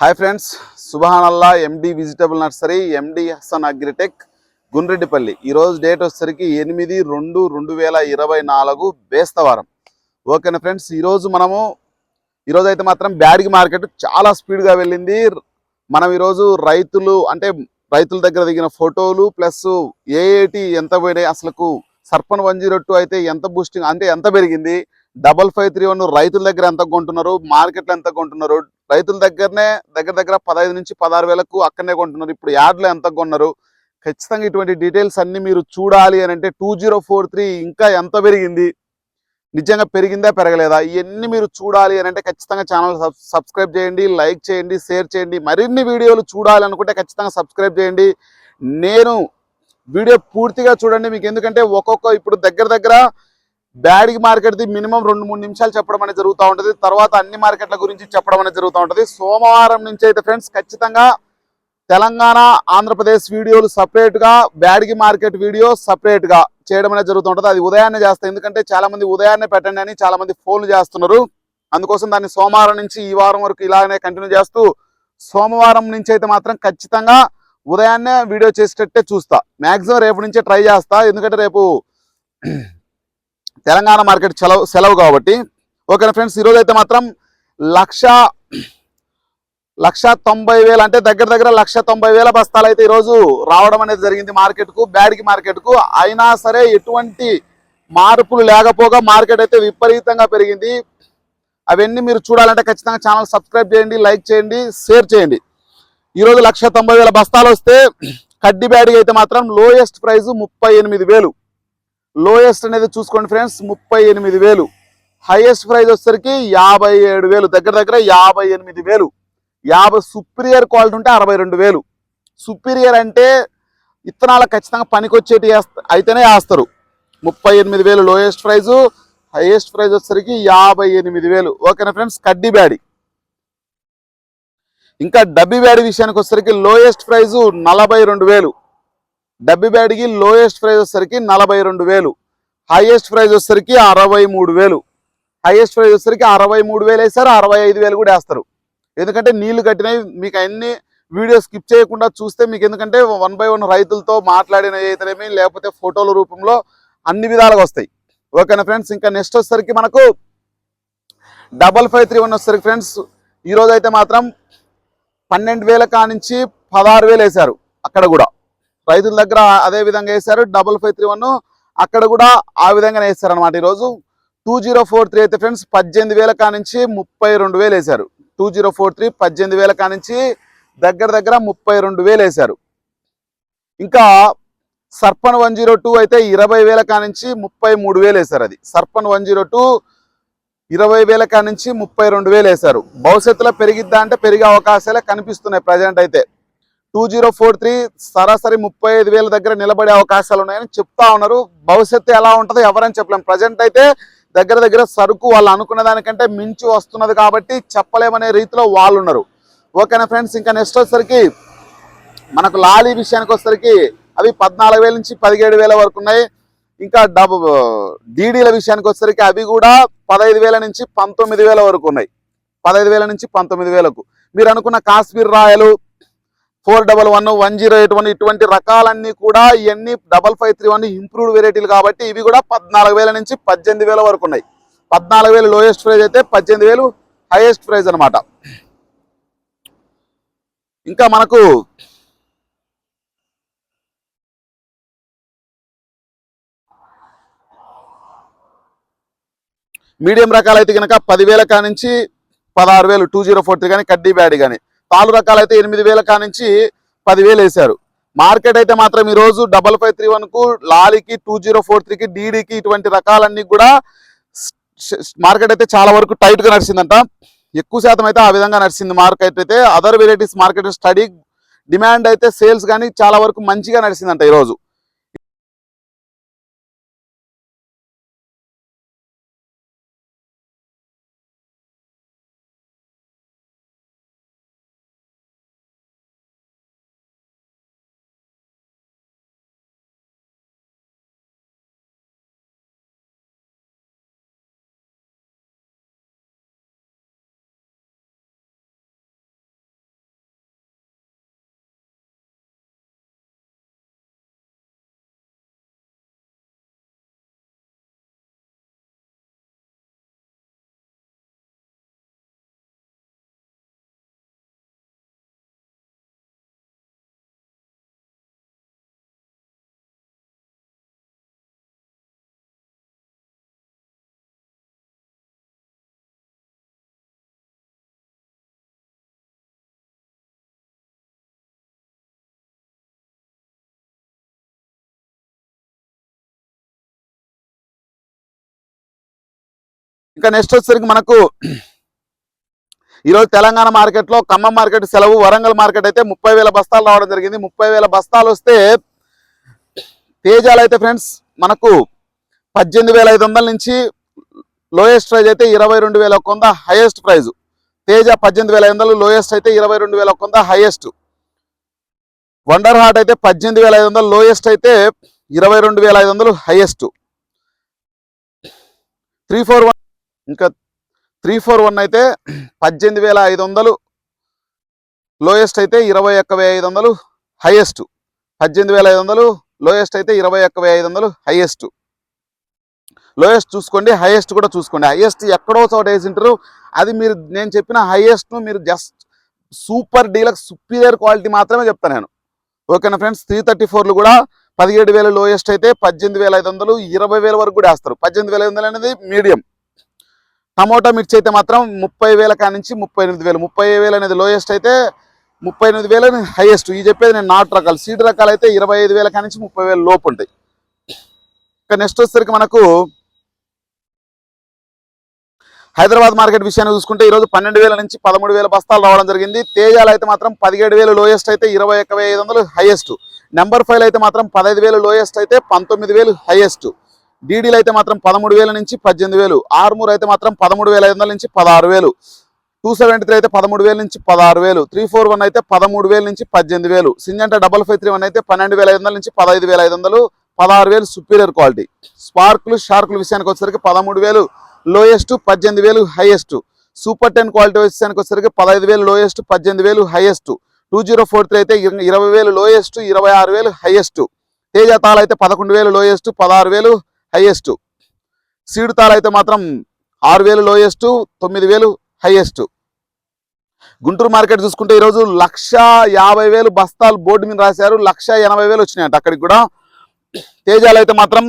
Hi friends, Subhanallah MD vegetable nursery, MD Hasan Agritech, Gundreddipalli. ఈరోజు date వచ్చేసరికి 8/2/2024 బేస్తవారం. ఓకేనా ఫ్రెండ్స్, ఈరోజు అయితే మాత్రం బ్యాడ్గి మార్కెట్ చాలా స్పీడ్గా వెళ్ళింది. మనం ఈరోజు రైతుల దగ్గర దిగిన ఫోటోలు ప్లస్ ఏఏటి ఎంత పోయినాయి, అసలుకు సర్పన్ 102 అయితే ఎంత బూస్టింగ్ అంటే ఎంత పెరిగింది, 5531 రైతుల దగ్గర ఎంత కొంటున్నారు, మార్కెట్లో ఎంత కొంటున్నారు, రైతుల దగ్గర 15 నుంచి 16 వేలకు అక్కడనే కొంటున్నారు. ఇప్పుడు యార్డ్లో ఎంత కొన్నారు, ఖచ్చితంగా ఇటువంటి డీటెయిల్స్ అన్ని మీరు చూడాలి అని అంటే 2043 ఇంకా ఎంత పెరిగింది, నిజంగా పెరిగిందా పెరగలేదా, ఇవన్నీ మీరు చూడాలి అని అంటే ఖచ్చితంగా ఛానల్ సబ్స్క్రైబ్ చేయండి, లైక్ చేయండి, షేర్ చేయండి. మరిన్ని వీడియోలు చూడాలి అనుకుంటే ఖచ్చితంగా సబ్స్క్రైబ్ చేయండి. నేను వీడియో పూర్తిగా చూడండి. మీకు ఎందుకంటే ఇప్పుడు దగ్గర బ్యాడ్గి మార్కెట్ది మినిమం 2-3 నిమిషాలు చెప్పడం అనేది జరుగుతూ ఉంటుంది. తర్వాత అన్ని మార్కెట్ల గురించి చెప్పడం అనేది జరుగుతూ ఉంటుంది. సోమవారం నుంచి అయితే ఫ్రెండ్స్ ఖచ్చితంగా తెలంగాణ, ఆంధ్రప్రదేశ్ వీడియోలు సపరేట్గా, బ్యాడ్గి మార్కెట్ వీడియో సపరేట్గా చేయడం అనేది జరుగుతూ ఉంటుంది. అది ఉదయాన్నే చేస్తాయి, ఎందుకంటే చాలా మంది ఉదయాన్నే పెట్టండి అని చాలా మంది ఫోన్లు చేస్తున్నారు. అందుకోసం దాన్ని సోమవారం నుంచి ఈ వారం వరకు ఇలాగనే కంటిన్యూ చేస్తూ, సోమవారం నుంచి అయితే మాత్రం ఖచ్చితంగా ఉదయాన్నే వీడియో చేసేటట్టే చూస్తా. మ్యాక్సిమం రేపు నుంచే ట్రై చేస్తా, ఎందుకంటే రేపు తెలంగాణ మార్కెట్ సెలవు కాబట్టి. ఓకేనా ఫ్రెండ్స్, ఈరోజు అయితే మాత్రం 1,90,000 అంటే దగ్గర 1,90,000 బస్తాలు అయితే ఈరోజు రావడం అనేది జరిగింది మార్కెట్కు, బ్యాడ్గి మార్కెట్కు. అయినా సరే ఎటువంటి మార్పులు లేకపోగా మార్కెట్ అయితే విపరీతంగా పెరిగింది. అవన్నీ మీరు చూడాలంటే ఖచ్చితంగా ఛానల్ సబ్స్క్రైబ్ చేయండి, లైక్ చేయండి, షేర్ చేయండి. ఈరోజు 1,90,000 బస్తాలు వస్తే కడ్డి బ్యాడ్గి అయితే మాత్రం లోయెస్ట్ ప్రైస్ 38,000. లోయెస్ట్ అనేది చూసుకోండి ఫ్రెండ్స్, 38,000. హైయెస్ట్ ప్రైస్ వచ్చేసరికి 57,000, దగ్గర 58,000. 50 సుపీరియర్ క్వాలిటీ ఉంటే 62,000. సుపీరియర్ అంటే ఇత్తనాలు ఖచ్చితంగా పనికొచ్చేటి అయితేనే వేస్తారు. 38,000 లోయెస్ట్ ప్రైజు, హైయెస్ట్ ప్రైజ్ వచ్చేసరికి 58,000. ఓకేనా ఫ్రెండ్స్, కడ్డీ బ్యాడి. ఇంకా డబ్బీ బ్యాడి విషయానికి వచ్చేసరికి లోయెస్ట్ ప్రైజు 42,000. డబ్బీ బ్యాడ్కి లోయెస్ట్ ప్రైజ్ వచ్చేసరికి 42,000. హైయెస్ట్ ప్రైజ్ వచ్చేసరికి 63,000. హైయెస్ట్ ప్రైజ్ వచ్చేసరికి 63,000 వేస్తారు, 65,000 కూడా వేస్తారు. ఎందుకంటే నీళ్లు కట్టినవి. మీకు అన్ని వీడియో స్కిప్ చేయకుండా చూస్తే మీకు, ఎందుకంటే 1 by 1 రైతులతో మాట్లాడినవి అయితేనేమి, లేకపోతే ఫోటోల రూపంలో అన్ని విధాలుగా వస్తాయి. ఓకేనా ఫ్రెండ్స్, ఇంకా నెక్స్ట్ వచ్చేసరికి మనకు 5531 వచ్చేసరికి ఫ్రెండ్స్ ఈరోజు అయితే మాత్రం 12,000 కానించి 16,000 వేశారు. అక్కడ కూడా రైతుల దగ్గర అదే విధంగా వేశారు. 5531 అక్కడ కూడా ఆ విధంగానే వేస్తారు అనమాట. ఈరోజు 2043 అయితే ఫ్రెండ్స్ 18,000 కానించి 32,000 వేశారు. 2043 18,000 కానించి దగ్గర 32,000 వేశారు. ఇంకా సర్పన్ 102 అయితే 20,000 కానించి 33,000 వేశారు. అది సర్పన్ 102 20,000 కానించి 32,000 వేశారు. భవిష్యత్తులో పెరిగిద్దా అంటే పెరిగే అవకాశాలే కనిపిస్తున్నాయి ప్రజెంట్ అయితే. 2043 సరాసరి 35,000 దగ్గర నిలబడే అవకాశాలు ఉన్నాయని చెప్తా ఉన్నారు. భవిష్యత్తు ఎలా ఉంటుందో ఎవరని చెప్పలేం. ప్రజెంట్ అయితే దగ్గర సరుకు వాళ్ళు అనుకున్న దానికంటే మించి వస్తున్నది కాబట్టి చెప్పలేమనే రీతిలో వాళ్ళు ఉన్నారు. ఓకేనా ఫ్రెండ్స్, ఇంకా నెక్స్ట్ వచ్చేసరికి మనకు లాలీ విషయానికి వచ్చేసరికి అవి 14,000 నుంచి 17,000 వరకు ఉన్నాయి. ఇంకా డీడీల విషయానికి వచ్చేసరికి అవి కూడా 15,000 నుంచి 19,000 వరకు ఉన్నాయి. 15,000 నుంచి 19,000కు. మీరు అనుకున్న కాశ్మీర్ రాయలు 411, 1081 ఇటువంటి రకాలన్నీ కూడా ఇవన్నీ 5531 ఇంప్రూవ్డ్ వెరైటీలు కాబట్టి ఇవి కూడా 14,000 నుంచి 18,000 వరకు ఉన్నాయి. 14,000 లోయెస్ట్ ప్రైజ్ అయితే 18,000 హైయెస్ట్ ప్రైజ్ అనమాట. ఇంకా మనకు మీడియం రకాలైతే కనుక 10,000 కానించి 16,000 2043 కానీ కడ్డీ బ్యాడ్ కానీ. తాలు రకాలైతే 8,000 కానించి 10,000 వేశారు. మార్కెట్ అయితే మాత్రం ఈరోజు 5531కు, లాలీకి, 2043కి, డీడీకి ఇటువంటి రకాలన్నీ కూడా మార్కెట్ అయితే చాలా వరకు టైట్గా నడిచిందంట. ఎక్కువ శాతం అయితే ఆ విధంగా నడిచింది మార్కెట్ అయితే. Other varieties market study demand అయితే సేల్స్ కానీ చాలా వరకు మంచిగా నడిచిందంట ఈరోజు. ఇంకా నెక్స్ట్ వచ్చేసరికి మనకు ఈరోజు తెలంగాణ మార్కెట్లో ఖమ్మం మార్కెట్ సెలవు, వరంగల్ మార్కెట్ అయితే 30,000 బస్తాలు రావడం జరిగింది. 30,000 బస్తాలు వస్తే తేజాలు అయితే ఫ్రెండ్స్ మనకు 18,500 నుంచి లోయెస్ట్ ప్రైజ్ అయితే 22,100 హైయెస్ట్ ప్రైజ్. తేజ 18,500 లోయెస్ట్ అయితే 22,100 హైయెస్ట్. వండర్ హార్ట్ అయితే 18,500 లోయెస్ట్ అయితే 22,500 హైయెస్ట్. 341 ఇంకా 341 అయితే 18,500 లోయెస్ట్ అయితే 21,500 హైయెస్ట్. 18,500 లోయెస్ట్ అయితే 21,500 హైయెస్ట్. లోయెస్ట్ చూసుకోండి, హైయెస్ట్ కూడా చూసుకోండి. హైయెస్ట్ ఎక్కడో చోట వేసింటారు, అది మీరు నేను చెప్పిన హైయెస్ట్ మీరు just super deluxe superior quality మాత్రమే చెప్తాను నేను. ఓకేనా ఫ్రెండ్స్. 334లు కూడా 17,000 లోయెస్ట్ అయితే 18,500 20,000 వరకు కూడా వేస్తారు. 18,500 అనేది మీడియం. టమోటా మిర్చి అయితే మాత్రం 30,000 కానించి 38,000. 30,000 అనేది లోయెస్ట్ అయితే 38,000 హైయెస్ట్. ఈ చెప్పేది నేను నాటు రకాలు. సీడ్ రకాలు అయితే 25,000 కానించి 30,000 లోపు ఉంటాయి. ఇక నెక్స్ట్ వచ్చేసరికి మనకు హైదరాబాద్ మార్కెట్ విషయాన్ని చూసుకుంటే ఈరోజు 12,000 నుంచి 13,000 బస్తాలు రావడం జరిగింది. తేజాలు అయితే మాత్రం 17,000 లోయెస్ట్ అయితే 21,500 హైయెస్ట్. నెంబర్ 5 అయితే మాత్రం 15,000 లోయెస్ట్ అయితే 19,000 హైయెస్ట్. డీడీలు అయితే మాత్రం 13,000 నుంచి 18,000. ఆర్మూర్ అయితే మాత్రం 13,500 నుంచి 16,000. 273 అయితే 13,000 నుంచి 16,000. 341 అయితే 13,000 నుంచి 18,000. సింజంటా 5531 అయితే 12,500 నుంచి 15,500 16,000 సుపీరియర్ క్వాలిటీ. స్పార్కులు షార్కులు విషయానికి వచ్చేసరికి 13,000 లోయెస్ట్ 18,000 హైయెస్ట్. సూపర్ 10 క్వాలిటీ విషయానికి వచ్చేసరికి 15,000 లోయెస్ట్ 18,000 హైయెస్ట్. 2043 అయితే 20,000 లోయెస్ట్ 26,000 హైయెస్ట్. తేజ తాళ అయితే 11,000 లోయెస్ట్ 16,000 హైయెస్ట్. సీడ్ తాళ అయితే మాత్రం 6,000 లోయెస్ట్ 9,000 హైయెస్ట్. గుంటూరు మార్కెట్ చూసుకుంటే ఈరోజు 1,50,000 బస్తాలు బోర్డు మీద రాశారు. 1,80,000 వచ్చినాయంట అక్కడికి కూడా. తేజాలు అయితే మాత్రం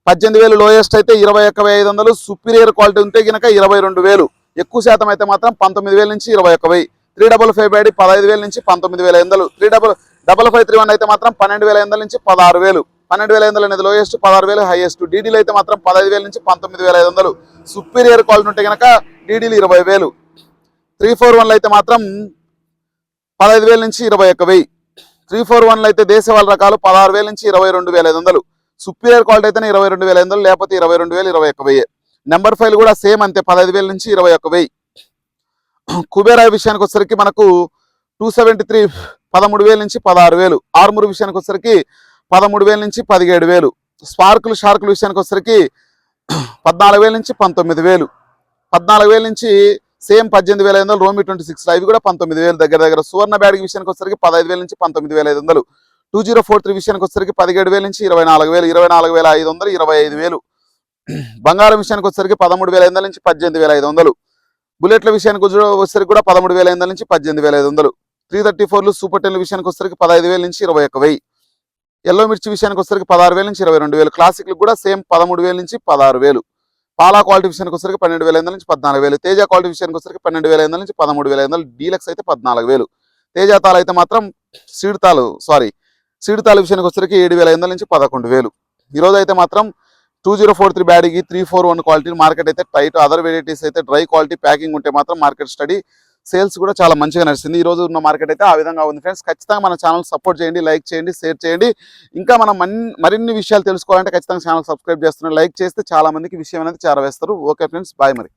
18,000 లోయెస్ట్ అయితే 21,500. సుపీరియర్ క్వాలిటీ ఉంటే కనుక 22,000. ఎక్కువ శాతం అయితే మాత్రం 19,000 నుంచి 21,000. 355 బ్యాడీ 15,000 నుంచి 19,500. 35531 అయితే మాత్రం 12,500 నుంచి 16,000. 12,500 అనేది లోయెస్ట్ 16,000 హైయెస్ట్. డీడీలు అయితే మాత్రం 15,000 నుంచి 19,500. సుపీరియర్ క్వాలిటీ ఉంటే కనుక డీడీలు 20,000. 341 అయితే మాత్రం 15,000 నుంచి 21,000. 341 అయితే దేశవాళ రకాలు 16,000 నుంచి 22,500. సుపీరియర్ క్వాలిటీ అయితేనే 22,500, లేకపోతే 22,000 21,000. నెంబర్ 5 కూడా సేమ్ అంతే 15,000 నుంచి 21,000. కుబేరా విషయానికి వచ్చేసరికి మనకు 273 13,000 నుంచి 16,000. ఆర్మూర్ విషయానికి వచ్చేసరికి 13,000 నుంచి 17,000. స్పార్కులు షార్కులు విషయానికి వచ్చేసరికి 14,000 నుంచి 19,000. 14,000 నుంచి సేమ్ 18,500 రోమి 26 అవి కూడా 19,000 దగ్గర దగ్గర. సువర్ణ బ్యాడ్కి విషయానికి వచ్చేసరికి 15,000 నుంచి 19,500. 2043 విషయానికి వచ్చేసరికి 17,000 నుంచి 24,000. 24,500 25,000. బంగారం విషయానికి వచ్చేసరికి 13,500 నుంచి 18,500. బుల్లెట్ల విషయానికి వచ్చేసరికి కూడా 13,500 నుంచి 18,500. 334లు సూపర్ 10 విషయానికి వచ్చేసరికి 15,000 నుంచి 21,000. ఎల్లో మిర్చి విషయానికి వచ్చేసరికి 16,000 నుంచి 22,000. క్లాసిక్లు కూడా సేమ్ 13,000 నుంచి 16,000. పాలా క్వాలిటీ విషయానికి వచ్చేసరికి 12,500 నుంచి 14,000. తేజ క్వాలిటీ విషయానికి వచ్చేసరికి 12,500 నుంచి 13,500. డీలక్స్ అయితే 14,000. తేజ తాలు అయితే మాత్రం సీడ్ తాలు విషయానికి వచ్చేసరికి 7,500 నుంచి 11,000. ఈరోజు అయితే మాత్రం 2043 బ్యాడీకి 341 క్వాలిటీ మార్కెట్ అయితే టైట్. అదర్ వెరైటీస్ అయితే డ్రై క్వాలిటీ ప్యాకింగ్ ఉంటే మాత్రం మార్కెట్ స్టడీ సేల్స్ కూడా చాలా మంచిగా నడుస్తుంది. ఈ రోజు ఉన్న మార్కెట్ అయితే ఆ విధంగా ఉంది ఫ్రెండ్స్. ఖచ్చితంగా మన ఛానల్ సపోర్ట్ చేయండి, లైక్ చేయండి, షేర్ చేయండి. ఇంకా మనం మరిన్ని విషయాలు తెలుసుకోవాలంటే ఖచ్చితంగా ఛానల్ సబ్స్క్రైబ్ చేస్తున్నారు. లైక్ చేస్తే చాలా మందికి విషయం అనేది చేరవేస్తారు. ఓకే ఫ్రెండ్స్, బాయ్ మరి.